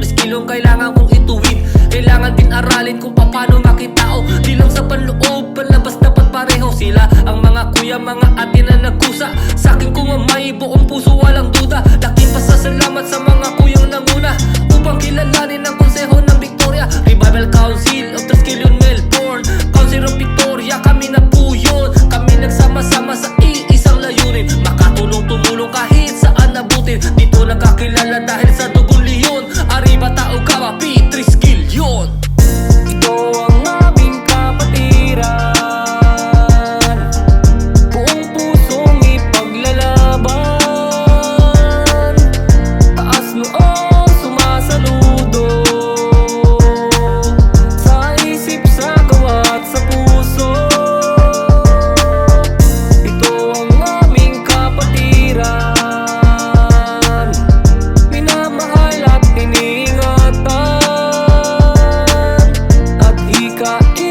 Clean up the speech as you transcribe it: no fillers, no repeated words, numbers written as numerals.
Tres kilong kailangan kong ituwid. Kailangan din aralin kung paano makitao. Di lang sa panloob, palabas dapat pareho. Sila ang mga kuya, mga ate na nagkusa sa akin kung may buong puso, walang duda. Laking pasasalamat sa mga kuyang nanguna upang kilalanin ang konseho ng Victoria. Revival Council of Triskelion, Melbourne, Council of Victoria, kami na po yun. Kami nagsama-sama sa iisang layunin, makatulong tumulong kahit saan nabutin. Dito nagkakilala dahil sa dugong leon. Arriba tao ka, P. Triskelion. Ito ang aming kapatiran, buong pusong ipaglalaban. Taas noong sumasaludo, sa isip, sa gawa at sa puso. Ito ang aming kapatiran, minamahal at iniingatan, at hikain